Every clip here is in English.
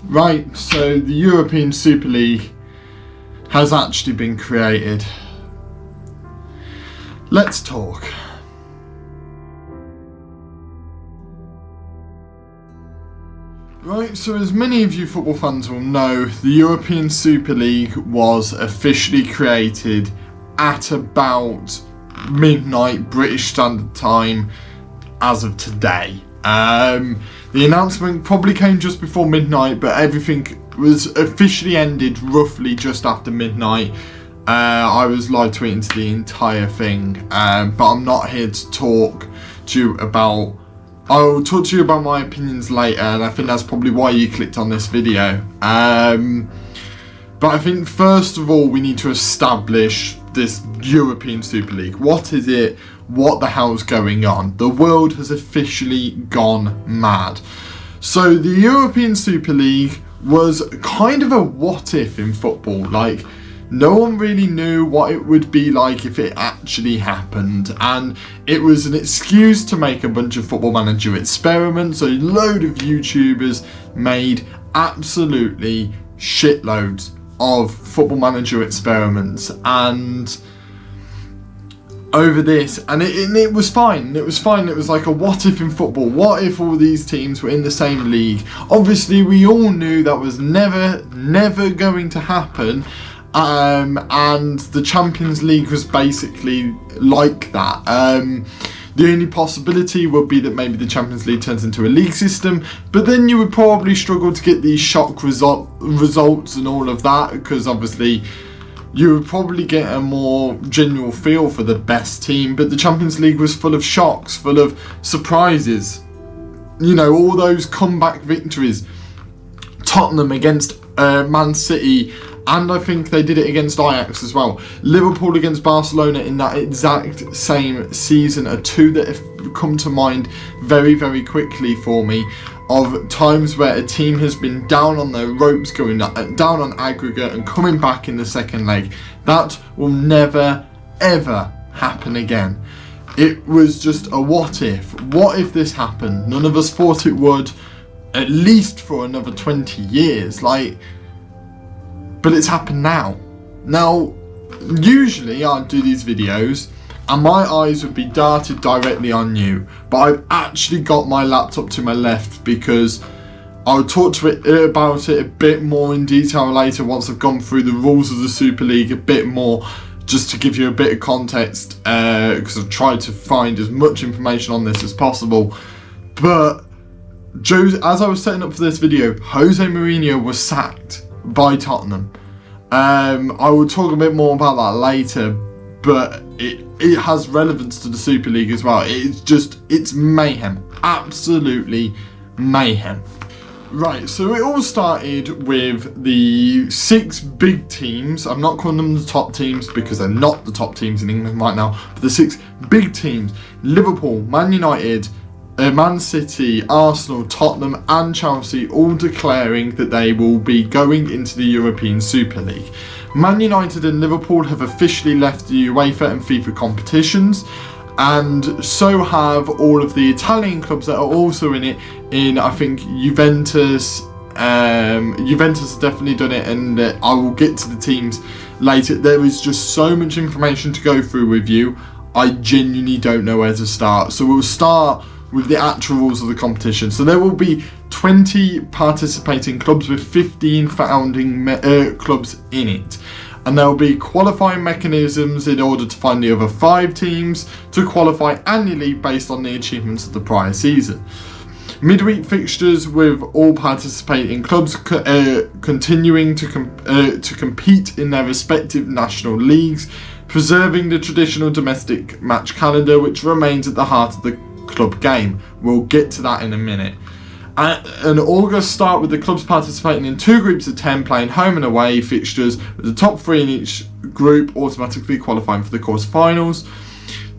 Right, so the European Super League has actually been created. Let's talk. Right, so as many of you football fans will know, the European Super League was officially created at about midnight British Standard Time as of today. The announcement probably came just before midnight, but everything was officially ended roughly just after midnight. I was live tweeting to the entire thing, but I'm not here to talk to you about... I'll talk to you about my opinions later, and I think that's probably why you clicked on this video. But I think first of all we need to establish this European Super League. What is it? What the hell's going on? The world has officially gone mad. So the European Super League was kind of a what if in football. Like, no one really knew what it would be like if it actually happened, and it was an excuse to make a bunch of Football Manager experiments. So a load of YouTubers made absolutely shitloads of Football Manager experiments and over this, and it was fine. It was fine. It was like a what if in football. What if all these teams were in the same league? Obviously we all knew that was never going to happen. And the Champions League was basically like that. The only possibility would be that maybe the Champions League turns into a league system, but then you would probably struggle to get these shock results and all of that, because obviously you would probably get a more general feel for the best team. But the Champions League was full of shocks, full of surprises. You know, all those comeback victories. Tottenham against Man City, and I think they did it against Ajax as well. Liverpool against Barcelona in that exact same season are two that have come to mind very quickly for me, of times where a team has been down on their ropes, going down on aggregate and coming back in the second leg. That will never ever happen again. It was just a what if. What if this happened? None of us thought it would, at least for another 20 years. But it's happened now. Now, usually I'd do these videos and my eyes would be darted directly on you, but I've actually got my laptop to my left because I'll talk to it about it a bit more in detail later once I've gone through the rules of the Super League a bit more, just to give you a bit of context, because I've tried to find as much information on this as possible. But as I was setting up for this video, Jose Mourinho was sacked by Tottenham. I will talk a bit more about that later, but it has relevance to the Super League as well. It's mayhem, absolutely mayhem. Right, so it all started with the 6 big teams. I'm not calling them the top teams because they're not the top teams in England right now, but the 6 big teams: Liverpool, Man United, Man City, Arsenal, Tottenham and Chelsea, all declaring that they will be going into the European Super League. Man United and Liverpool have officially left the UEFA and FIFA competitions, and so have all of the Italian clubs that are also in it. I think Juventus has definitely done it, and I will get to the teams later. There is just so much information to go through with you. I genuinely don't know where to start. So we'll start with the actual rules of the competition. So there will be 20 participating clubs with 15 founding clubs in it. And there will be qualifying mechanisms in order to find the other 5 teams to qualify annually based on the achievements of the prior season. Midweek fixtures with all participating clubs continuing to compete in their respective national leagues, preserving the traditional domestic match calendar which remains at the heart of the club game. We'll get to that in a minute. An August start with the clubs participating in 2 groups of 10 playing home and away fixtures, with the top 3 in each group automatically qualifying for the quarterfinals.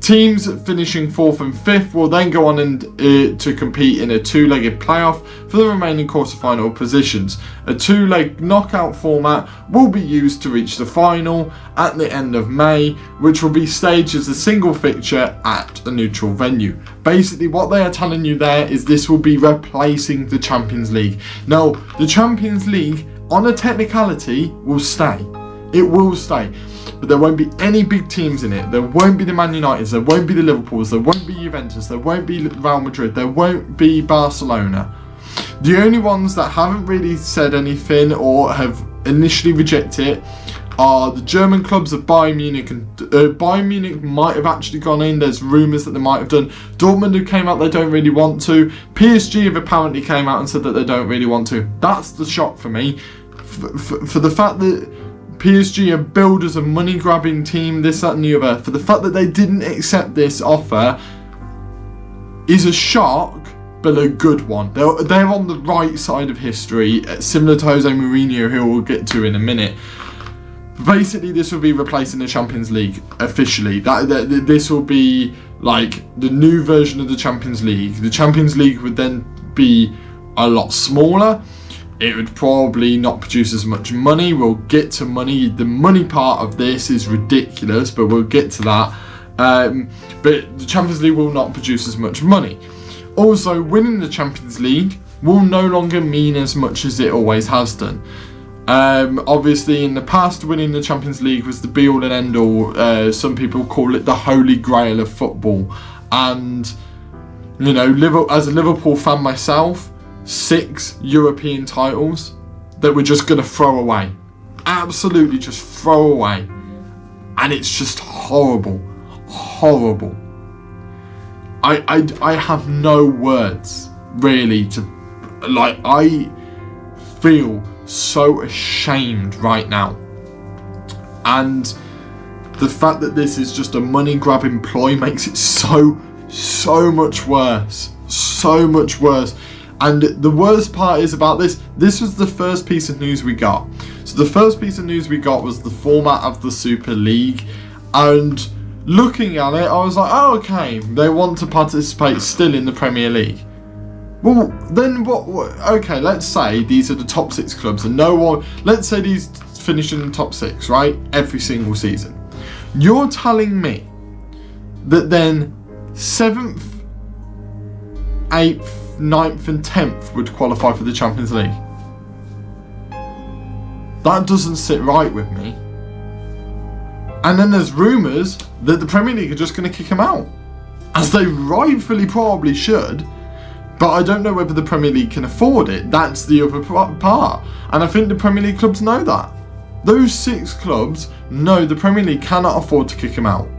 Teams finishing 4th and 5th will then go on to compete in a two-legged playoff for the remaining quarter-final positions. A two-leg knockout format will be used to reach the final at the end of May, which will be staged as a single fixture at a neutral venue. Basically, what they are telling you there is this will be replacing the Champions League. Now, the Champions League, on a technicality, will stay. It will stay. But there won't be any big teams in it. There won't be the Man Uniteds, there won't be the Liverpools, there won't be Juventus, there won't be Real Madrid, there won't be Barcelona. The only ones that haven't really said anything or have initially rejected it are the German clubs of Bayern Munich, and Bayern Munich might have actually gone in. There's rumours that they might have done. Dortmund have came out they don't really want to. PSG have apparently came out and said that they don't really want to. That's the shock for me. For the fact that PSG are billed as a money-grabbing team, this, that and the other, for the fact that they didn't accept this offer is a shock, but a good one. They're on the right side of history, similar to Jose Mourinho, who we'll get to in a minute. Basically, this will be replacing the Champions League officially. This will be like the new version of the Champions League. The Champions League would then be a lot smaller. It would probably not produce as much money. We'll get to money. The money part of this is ridiculous, but we'll get to that. But the Champions League will not produce as much money. Also, winning the Champions League will no longer mean as much as it always has done. Obviously, in the past, winning the Champions League was the be-all and end-all. Some people call it the holy grail of football. And, you know, as a Liverpool fan myself, 6 European titles that we're just going to throw away. Absolutely just throw away. And it's just horrible. Horrible. I have no words, really, to... Like, I feel so ashamed right now. And the fact that this is just a money-grabbing ploy makes it so much worse. So much worse. And the worst part is about this was the first piece of news we got. So the first piece of news we got was the format of the Super League. And looking at it, I was like, oh, okay, they want to participate still in the Premier League. Well, then what? Okay, let's say these are the top 6 clubs, and no one. Let's say these finish in the top 6, right? Every single season. You're telling me that then 7th, 8th, 9th, and 10th would qualify for the Champions League? That doesn't sit right with me. And then there's rumours that the Premier League are just going to kick them out, as they rightfully probably should. But I don't know whether the Premier League can afford it. That's the other part. And I think the Premier League clubs know that. Those 6 clubs know the Premier League cannot afford to kick them out.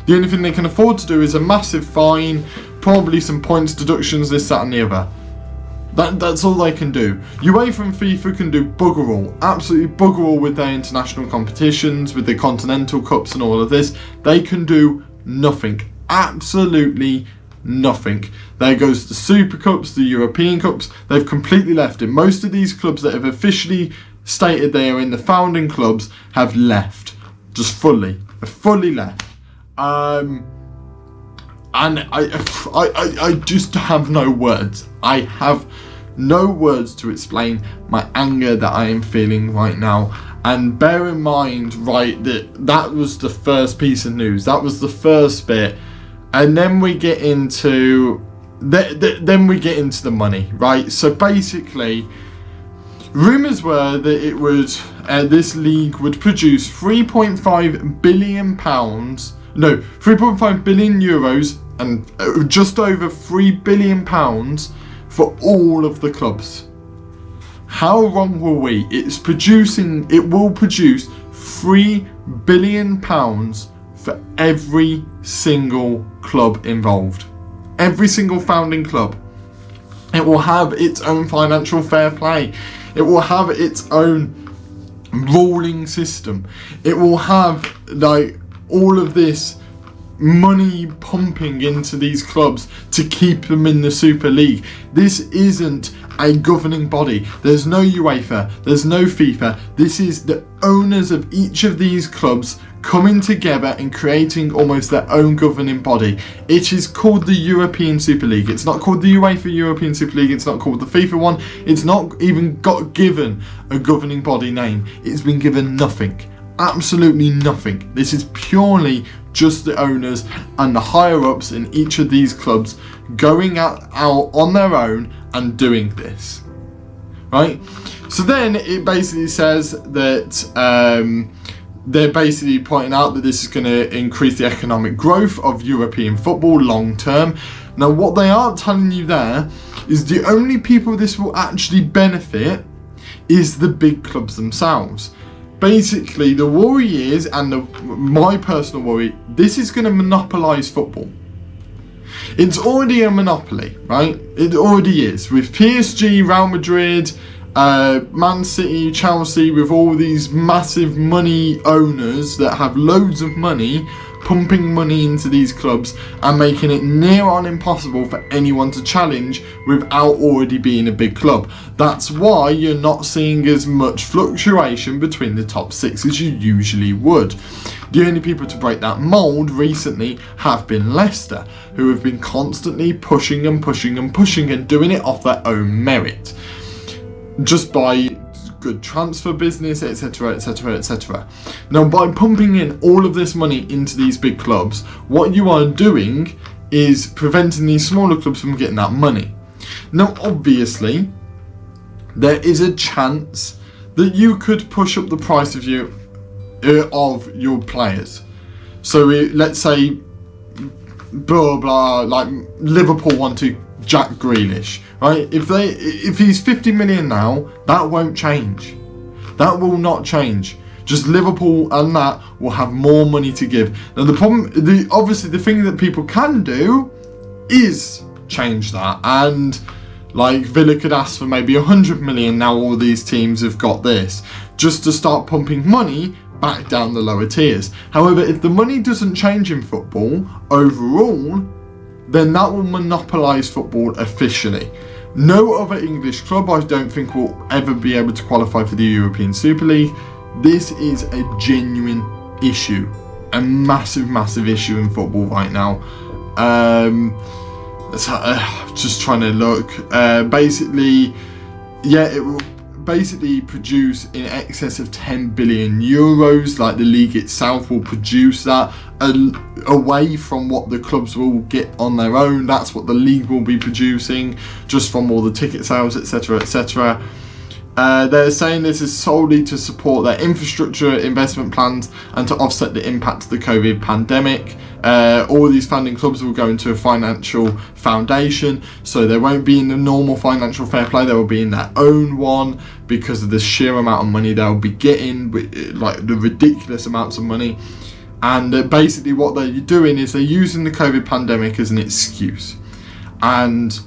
The only thing they can afford to do is a massive fine, probably some points deductions, this, that and the other. That's all they can do. UEFA and FIFA can do bugger all. Absolutely bugger all with their international competitions, with their continental cups and all of this. They can do nothing. Absolutely nothing. There goes the Super Cups, the European Cups. They've completely left it. Most of these clubs that have officially stated they are in the founding clubs have left. Just fully left. And I just have no words. I have no words to explain my anger that I am feeling right now. And bear in mind, right, that was the first piece of news. That was the first bit. And then we get into the money, right? So basically, rumours were that it would this league would produce 3.5 billion pounds, no, 3.5 billion euros, and just over 3 billion pounds for all of the clubs. How wrong were we? It will produce 3 billion pounds for every single club involved. Every single founding club. It will have its own financial fair play. It will have its own ruling system. It will have like all of this money pumping into these clubs to keep them in the Super League. This isn't a governing body. There's no UEFA, there's no FIFA. This is the owners of each of these clubs coming together and creating almost their own governing body. It is called the European Super League. It's not called the UEFA European Super League. It's not called the FIFA one. It's not even got given a governing body name. It's been given nothing. Absolutely nothing. This is purely just the owners and the higher ups in each of these clubs going out on their own and doing this, right? So then it basically says that they're basically pointing out that this is going to increase the economic growth of European football long term. Now, what they aren't telling you there is the only people this will actually benefit is the big clubs themselves. Basically, the worry is, and my personal worry, this is going to monopolise football. It's already a monopoly, right? It already is. With PSG, Real Madrid, Man City, Chelsea, with all these massive money owners that have loads of money pumping money into these clubs and making it near on impossible for anyone to challenge without already being a big club. That's why you're not seeing as much fluctuation between the top six as you usually would. The only people to break that mould recently have been Leicester, who have been constantly pushing and pushing and pushing and doing it off their own merit, just by good transfer business, etc, etc, etc. Now, by pumping in all of this money into these big clubs, what you are doing is preventing these smaller clubs from getting that money. Now, obviously, there is a chance that you could push up the price of your players. So let's say blah blah, like Liverpool want to Jack Grealish, right? If he's 50 million now, that won't change. That will not change. Just Liverpool and that will have more money to give. Now the problem, obviously the thing that people can do is change that, and like Villa could ask for maybe 100 million now all these teams have got this, just to start pumping money back down the lower tiers. However, if the money doesn't change in football overall, then that will monopolise football officially. No other English club, I don't think, will ever be able to qualify for the European Super League. This is a genuine issue, a massive, massive issue in football right now. Just trying to look. Basically, yeah, it will basically produce in excess of 10 billion euros. Like the league itself will produce that away from what the clubs will get on their own. That's what the league will be producing just from all the ticket sales, etc, etc. They're saying this is solely to support their infrastructure investment plans and to offset the impact of the COVID pandemic. All these funding clubs will go into a financial foundation, so they won't be in the normal financial fair play, they will be in their own one because of the sheer amount of money they'll be getting, like the ridiculous amounts of money. And basically what they're doing is they're using the COVID pandemic as an excuse. And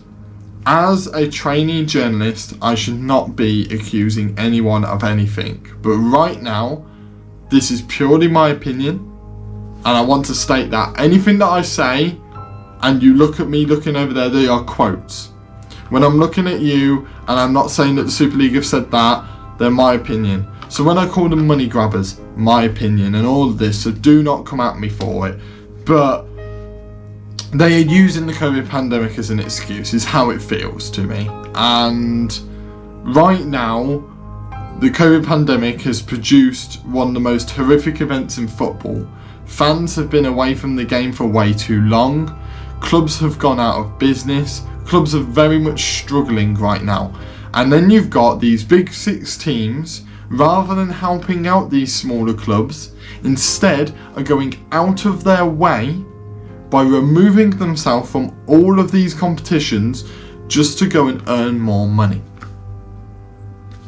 as a trainee journalist, I should not be accusing anyone of anything. But right now, this is purely my opinion. And I want to state that anything that I say, and you look at me looking over there, they are quotes. When I'm looking at you, and I'm not saying that the Super League have said that, they're my opinion. So when I call them money grabbers, my opinion, and all of this, so do not come at me for it. But they are using the COVID pandemic as an excuse, is how it feels to me. And right now, the COVID pandemic has produced one of the most horrific events in football. Fans have been away from the game for way too long. Clubs have gone out of business. Clubs are very much struggling right now. And then you've got these big six teams, rather than helping out these smaller clubs, instead are going out of their way by removing themselves from all of these competitions just to go and earn more money.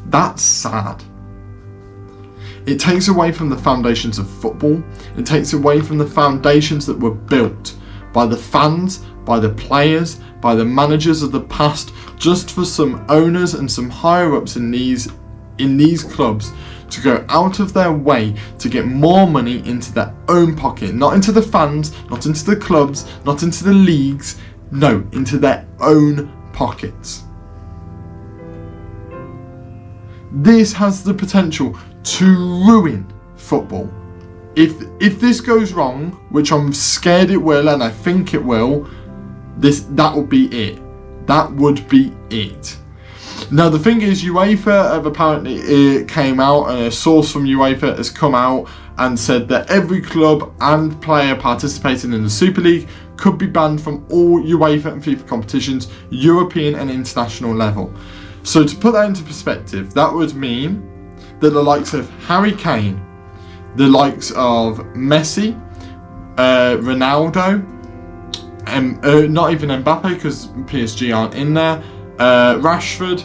That's sad. It takes away from the foundations of football. It takes away from the foundations that were built by the fans, by the players, by the managers of the past, just for some owners and some higher ups in these clubs to go out of their way to get more money into their own pocket, not into the fans, not into the clubs, not into the leagues, no, into their own pockets. This has the potential to ruin football. if this goes wrong, which I'm scared it will, and I think it will, that would be it. That would be it. Now the thing is, UEFA have apparently came out, and a source from UEFA has come out and said that every club and player participating in the Super League could be banned from all UEFA and FIFA competitions, European and international level. So to put that into perspective, that would mean that the likes of Harry Kane, the likes of Messi, Ronaldo, not even Mbappe because PSG aren't in there, Rashford,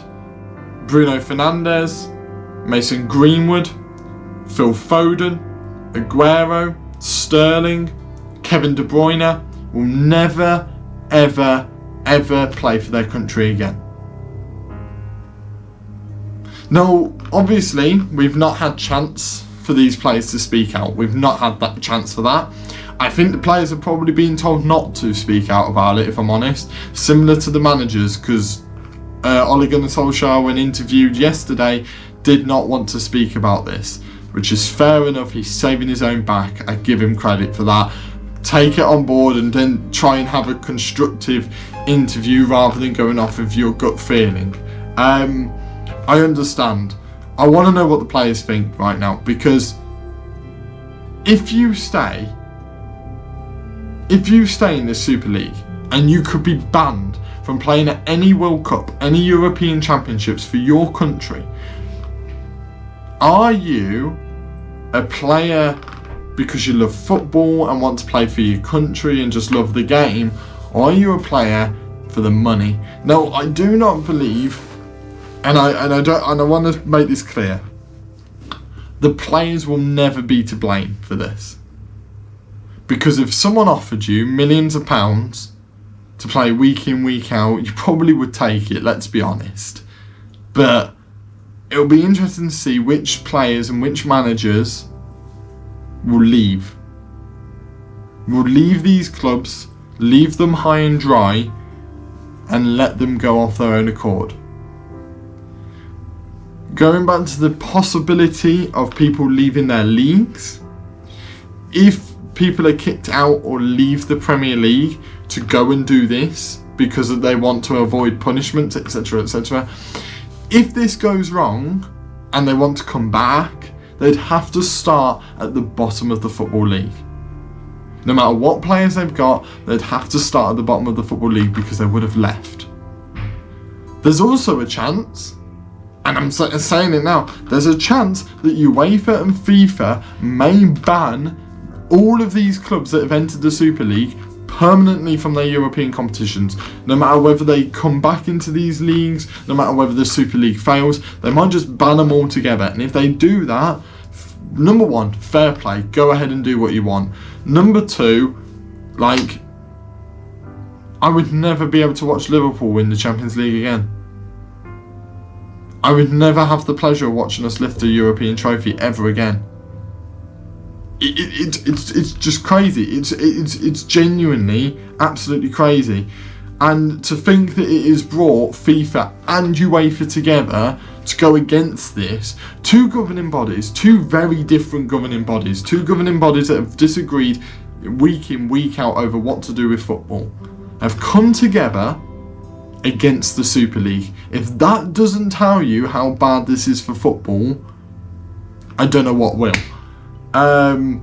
Bruno Fernandes, Mason Greenwood, Phil Foden, Aguero, Sterling, Kevin De Bruyne will never, ever, ever play for their country again. Now, obviously, we've not had chance for these players to speak out. We've not had that chance for that. I think the players have probably been told not to speak out about it, if I'm honest. Similar to the managers, because Ole Gunnar Solskjaer, when interviewed yesterday, did not want to speak about this, which is fair enough. He's saving his own back. I give him credit for that. Take it on board and then try and have a constructive interview rather than going off of your gut feeling. I understand. I want to know what the players think right now, because if you stay in the Super League and you could be banned from playing at any World Cup, any European Championships for your country, are you a player because you love football and want to play for your country and just love the game, or are you a player for the money? Now, I do not believe, and I want to make this clear, the players will never be to blame for this. Because if someone offered you millions of pounds to play week in, week out, you probably would take it, let's be honest. But it'll be interesting to see which players and which managers will leave. Will leave these clubs, leave them high and dry, and let them go off their own accord. Going back to the possibility of people leaving their leagues, if people are kicked out or leave the Premier League to go and do this because they want to avoid punishment, etc., etc., if this goes wrong and they want to come back, they'd have to start at the bottom of the Football League. No matter what players they've got, they'd have to start at the bottom of the Football League because they would have left. There's also a chance, and I'm saying it now, there's a chance that UEFA and FIFA may ban all of these clubs that have entered the Super League permanently from their European competitions. No matter whether they come back into these leagues, no matter whether the Super League fails, they might just ban them all together. And if they do that, number one, fair play, go ahead and do what you want. Number two, I would never be able to watch Liverpool win the Champions League again. I would never have the pleasure of watching us lift a European trophy ever again. It's just crazy. It's genuinely absolutely crazy. And to think that it has brought FIFA and UEFA together to go against this, two governing bodies, two very different governing bodies, two governing bodies that have disagreed week in, week out over what to do with football, have come together against the Super League. If that doesn't tell you how bad this is for football, I don't know what will. And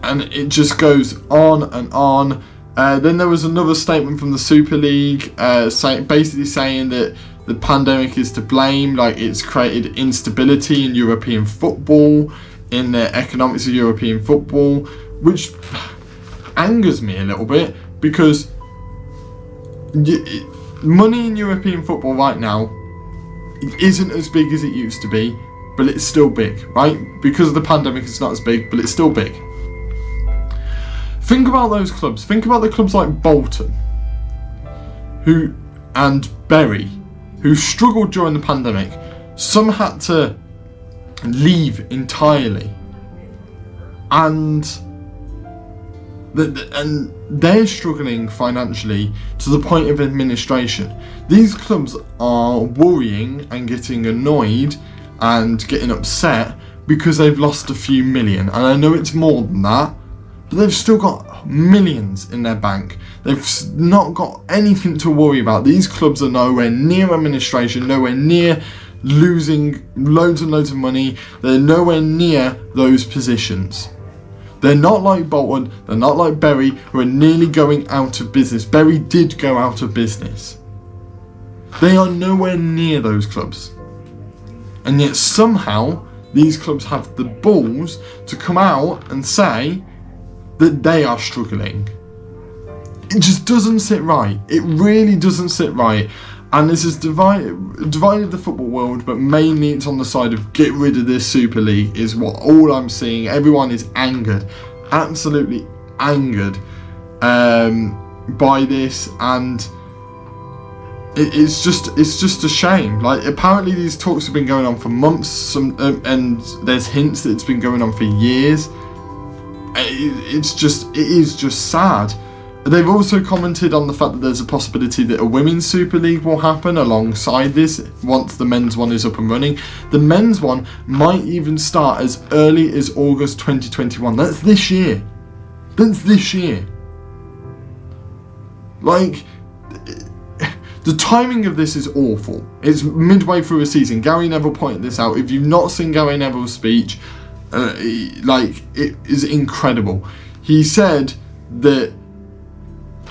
it just goes on and on. Then there was another statement from the Super League basically saying that the pandemic is to blame, like it's created instability in European football, in the economics of European football, which angers me a little bit, because money in European football right now isn't as big as it used to be, but it's still big, right? Because of the pandemic, it's not as big, but it's still big. Think about those clubs. Think about the clubs like Bolton, and Bury, who struggled during the pandemic. Some had to leave entirely, and they're struggling financially to the point of administration. These clubs are worrying and getting annoyed and getting upset because they've lost a few million. And I know it's more than that, but they've still got millions in their bank. They've not got anything to worry about. These clubs are nowhere near administration, nowhere near losing loads and loads of money. They're nowhere near those positions. They're not like Bolton, they're not like Bury, who are nearly going out of business. Bury did go out of business. They are nowhere near those clubs. And yet somehow these clubs have the balls to come out and say that they are struggling. It just doesn't sit right. It really doesn't sit right. And this has divided the football world, but mainly it's on the side of get rid of this Super League is what all I'm seeing. Everyone is angered, absolutely angered by this, and it's just a shame. Like, apparently these talks have been going on for months, and there's hints that it's been going on for years. It is just sad. They've also commented on the fact that there's a possibility that a women's Super League will happen alongside this once the men's one is up and running. The men's one might even start as early as August 2021. That's this year. Like, the timing of this is awful. It's midway through a season. Gary Neville pointed this out. If you've not seen Gary Neville's speech, it is incredible. He said that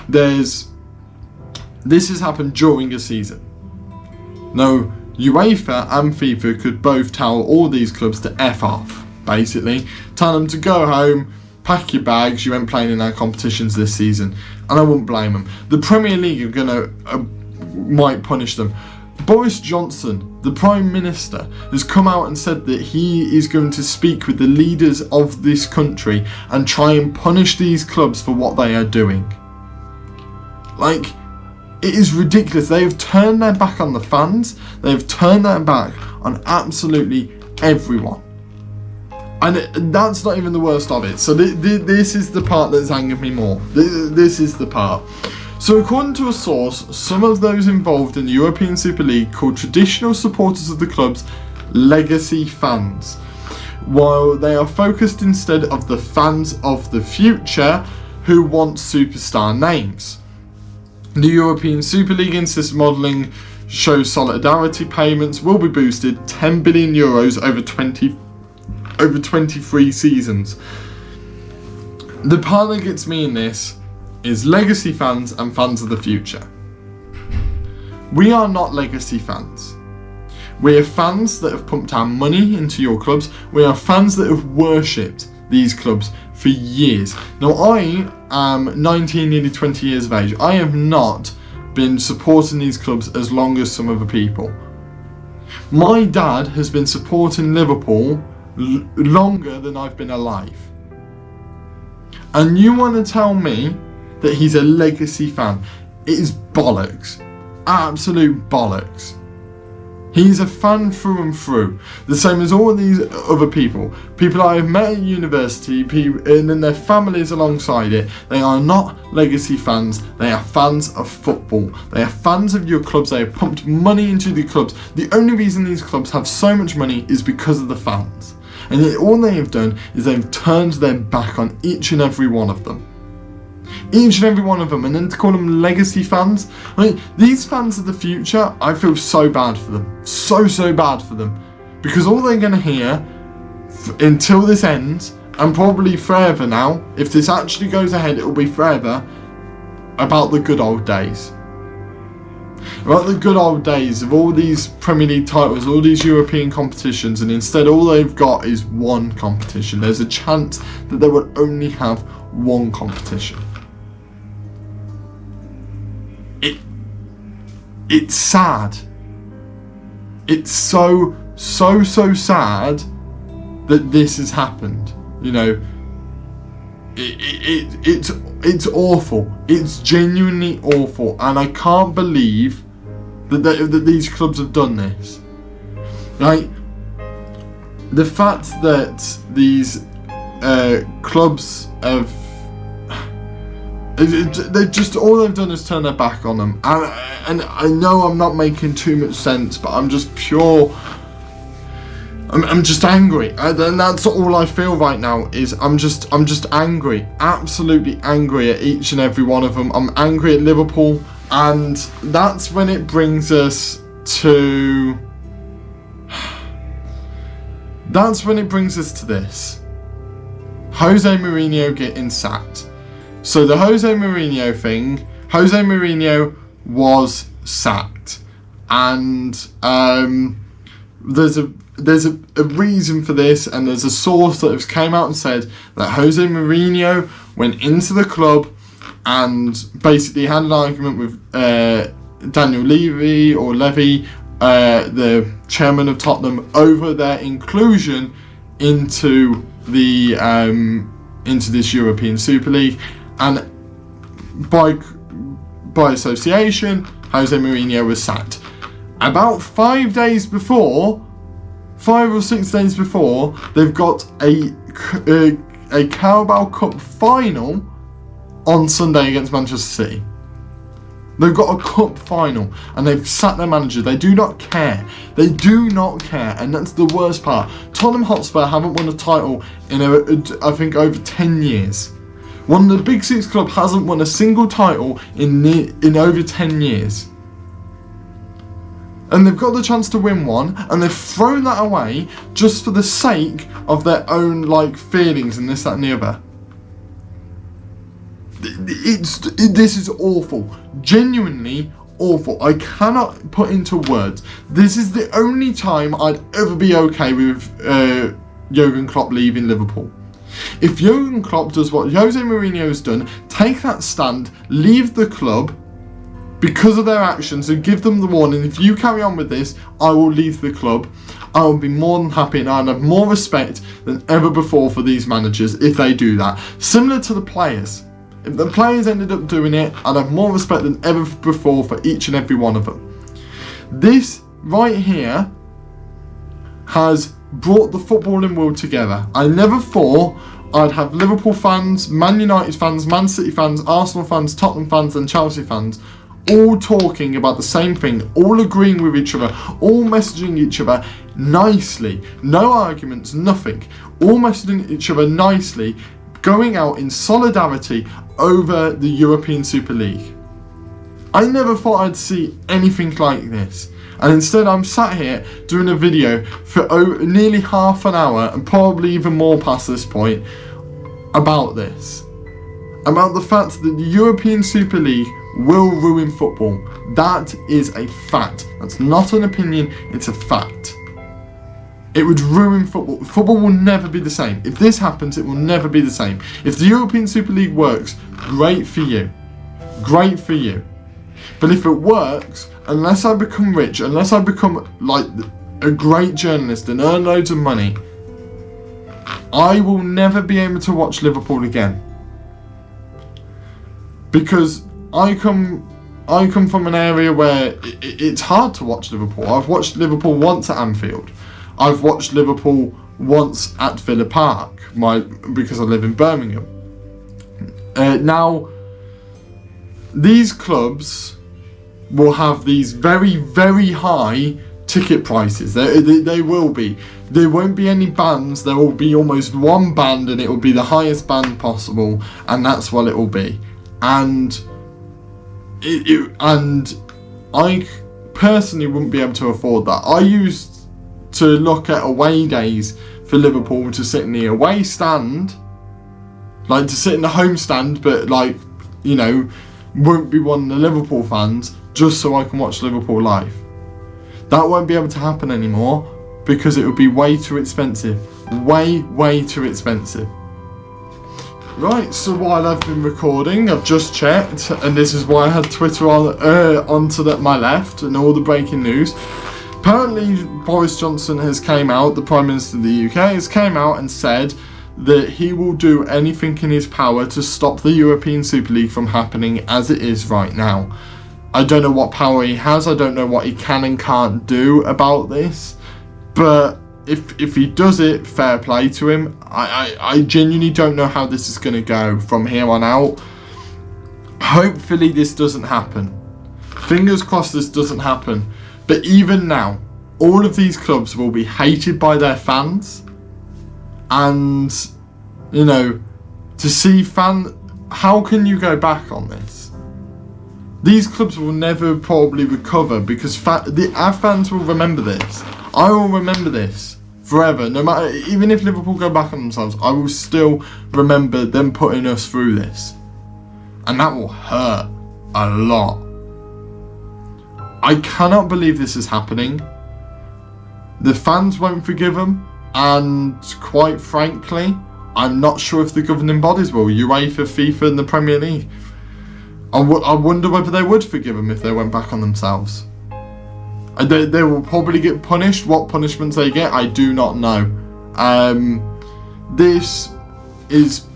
this has happened during a season. Now, UEFA and FIFA could both tell all these clubs to F off, basically. Tell them to go home, pack your bags, you ain't playing in our competitions this season. And I wouldn't blame them. The Premier League might punish them. Boris Johnson, the Prime Minister, has come out and said that he is going to speak with the leaders of this country and try and punish these clubs for what they are doing. Like, it is ridiculous. They have turned their back on the fans. They have turned their back on absolutely everyone. And that's not even the worst of it. So this is the part that's angered me more. This is the part. So according to a source, some of those involved in the European Super League called traditional supporters of the clubs legacy fans, while they are focused instead of the fans of the future who want superstar names. The European Super League insists modelling shows solidarity payments will be boosted 10 billion euros over 23 seasons. The part that gets me in this is legacy fans and fans of the future. We are not legacy fans. We are fans that have pumped our money into your clubs. We are fans that have worshipped these clubs for years. Now, I am 19, nearly 20 years of age. I have not been supporting these clubs as long as some other people. My dad has been supporting Liverpool longer than I've been alive. And you want to tell me that he's a legacy fan? It is bollocks. Absolute bollocks. He's a fan through and through, the same as all of these other people. People I have met at university, and then their families alongside it. They are not legacy fans, they are fans of football. They are fans of your clubs, they have pumped money into the clubs. The only reason these clubs have so much money is because of the fans. And yet all they have done is they've turned their back on each and every one of them. Each and every one of them, and then to call them legacy fans. I mean, these fans of the future, I feel so bad for them. So bad for them. Because all they're going to hear until this ends, and probably forever now, if this actually goes ahead, it will be forever, about the good old days. About the good old days of all these Premier League titles, all these European competitions, and instead all they've got is one competition. There's a chance that they will only have one competition. It's sad. It's so sad that this has happened. You know, it's awful. It's genuinely awful, and I can't believe that these clubs have done this. Like, the fact that these clubs have. They just, all they've done is turn their back on them, and I know I'm not making too much sense, but I'm I'm just angry, and that's all I feel right now. Is I'm just angry, absolutely angry at each and every one of them. I'm angry at Liverpool, and that's when it brings us to. That's when it brings us to this. Jose Mourinho getting sacked. So the Jose Mourinho thing. Jose Mourinho was sacked, and there's a reason for this, and there's a source that has came out and said that Jose Mourinho went into the club and basically had an argument with Daniel Levy, the chairman of Tottenham, over their inclusion into the into this European Super League, and by association, Jose Mourinho was sacked. About 5 days before, 5 or 6 days before, they've got a Carabao Cup final on Sunday against Manchester City. They've got a cup final, and they've sacked their manager. They do not care. They do not care, and that's the worst part. Tottenham Hotspur haven't won a title in, I think, over 10 years. One of the Big Six club hasn't won a single title in over 10 years. And they've got the chance to win one, and they've thrown that away just for the sake of their own feelings and this, that, and the other. This is awful, genuinely awful. I cannot put into words. This is the only time I'd ever be okay with Jurgen Klopp leaving Liverpool. If Jurgen Klopp does what Jose Mourinho has done, take that stand, leave the club because of their actions, and give them the warning: if you carry on with this, I will leave the club. I will be more than happy, and I'd have more respect than ever before for these managers if they do that. Similar to the players. If the players ended up doing it, I'd have more respect than ever before for each and every one of them. This right here has brought the footballing world together. I never thought I'd have Liverpool fans, Man United fans, Man City fans, Arsenal fans, Tottenham fans and Chelsea fans all talking about the same thing, all agreeing with each other, all messaging each other nicely. No arguments, nothing. All messaging each other nicely, going out in solidarity over the European Super League. I never thought I'd see anything like this, and instead I'm sat here doing a video for nearly half an hour, and probably even more past this point, about this. About the fact that the European Super League will ruin football. That is a fact. That's not an opinion, it's a fact. It would ruin football. Football will never be the same. If this happens, it will never be the same. If the European Super League works, great for you. Great for you. But if it works, unless I become rich, unless I become a great journalist and earn loads of money, I will never be able to watch Liverpool again. Because I come from an area where it's hard to watch Liverpool. I've watched Liverpool once at Anfield. I've watched Liverpool once at Villa Park, because I live in Birmingham. Now, these clubs will have these very, very high ticket prices. They will be. There won't be any bands. There will be almost one band, and it will be the highest band possible, and that's what it will be. And I personally wouldn't be able to afford that. I used to look at away days for Liverpool to sit in the away stand, to sit in the home stand, but won't be one of the Liverpool fans, just so I can watch Liverpool live. That won't be able to happen anymore, because it would be way too expensive. Way too expensive. Right, so while I've been recording, I've just checked, and this is why I had Twitter onto my left and all the breaking news. Apparently, Boris Johnson has came out, the Prime Minister of the UK, has came out and said that he will do anything in his power to stop the European Super League from happening as it is right now. I don't know what power he has, I don't know what he can and can't do about this, but if he does it, fair play to him. I genuinely don't know how this is going to go from here on out. Hopefully this doesn't happen. Fingers crossed this doesn't happen. But even now, all of these clubs will be hated by their fans, and you know, to see how can you go back on this? These clubs will never probably recover because our fans will remember this. I will remember this forever. No matter, even if Liverpool go back on themselves, I will still remember them putting us through this, and that will hurt a lot. I cannot believe this is happening. The fans won't forgive them, and quite frankly, I'm not sure if the governing bodies will, UEFA, FIFA and the Premier League. I wonder whether they would forgive them if they went back on themselves. They will probably get punished. What punishments they get, I do not know. This is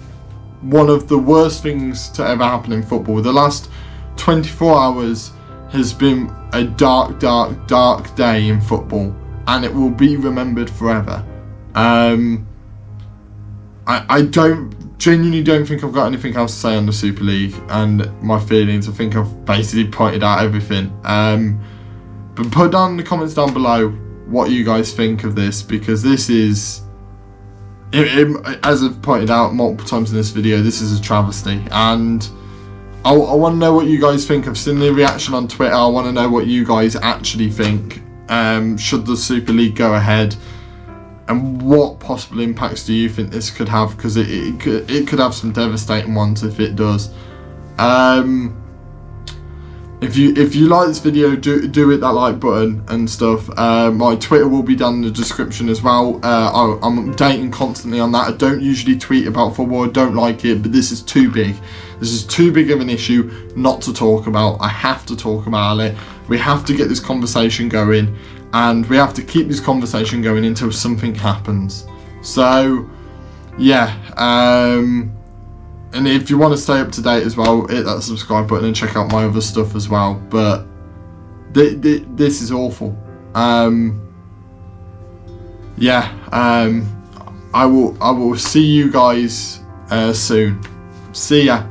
one of the worst things to ever happen in football. The last 24 hours has been a dark, dark, dark day in football, and it will be remembered forever. I genuinely don't think I've got anything else to say on the Super League and my feelings. I think I've basically pointed out everything. But put down in the comments down below what you guys think of this, because this is, as I've pointed out multiple times in this video, this is a travesty, and I want to know what you guys think. I've seen the reaction on Twitter. I want to know what you guys actually think. Should the Super League go ahead? And what possible impacts do you think this could have? Because it could have some devastating ones if it does. If you like this video, do hit that like button and stuff. My Twitter will be down in the description as well. I'm updating constantly on that. I don't usually tweet about football. I don't like it, but this is too big. This is too big of an issue not to talk about. I have to talk about it. We have to get this conversation going, and we have to keep this conversation going until something happens. So, yeah. And if you want to stay up to date as well, hit that subscribe button and check out my other stuff as well. But this is awful. Yeah. I will see you guys soon. See ya.